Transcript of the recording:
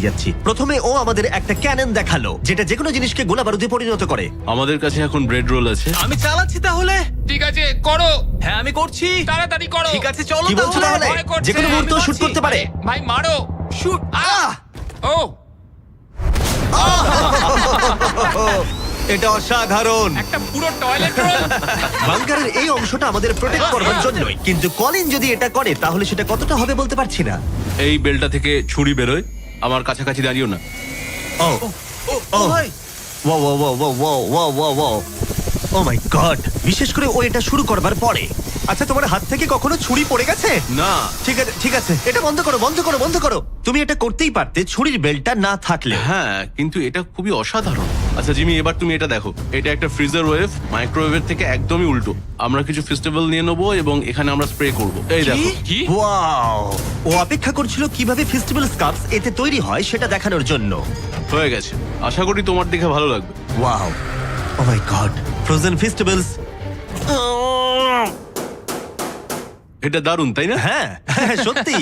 যাচ্ছি। প্রথমে ও আমাদের একটা ক্যানন দেখালো যেটা যেকোনো জিনিসকে গোলা বারুদে পরিণত করে। আমাদের কাছে এখন ব্রেড রোল আছে। আমি চালাচ্ছি তাহলে। ঠিক আছে করো, হ্যাঁ আমি করছি। তাড়াতাড়ি করো। ঠিক আছে চলো কি বলছো তাহলে? ভয় করছে। যেকোনো মুহূর্তে আমি শুট পারছি। করতে পারে। ভাই মারো। শুট। ও এটা অসাধারণ। একটা পুরো টয়লেট রোল। বাংকারের এই অংশটা আমাদের প্রোটেক্ট করবার জন্যই, কিন্তু কলিন যদি এটা করে তাহলে সেটা কতটা হবে বলতে পারছি না। এই বেলটা থেকে ছুরি বেরোয়, আমার কাছাকাছি দাঁড়িও না। ও ও ভাই wow wow wow wow wow wow wow oh my god! বিশেষ করে ও এটা শুরু করবার পরে। আচ্ছা, তোমার হাত থেকে কখনো ছুরি পড়ে গেছে? না, ঠিক আছে ঠিক আছে, এটা বন্ধ করো বন্ধ করো বন্ধ করো। তুমি এটা করতেই পারতে ছুরির বেল্টটা না থাকলে। হ্যাঁ কিন্তু এটা খুবই অসাধারণ। আচ্ছা জিমি, এবার তুমি এটা দেখো। এটা একটা ফ্রিজার ওয়েভ, মাইক্রোওয়েভের থেকে একদমই উল্টো। আমরা কিছু ফেস্টিভ্যাল নিয়ে নেবো এবং এখানে আমরা স্প্রে করব। এই দেখো। কি? ওয়াও! ও অপেক্ষা করছিল কিভাবে ফেস্টিভ্যাল স্কার্ফস এতে তৈরি হয় সেটা দেখানোর জন্য। হয়ে গেছে, আশা করি তোমার দেখে ভালো লাগবে। Wow! Oh my god! Frozen festivals! এটা দারুণ, তাই না? হ্যাঁ হ্যাঁ, সত্যি।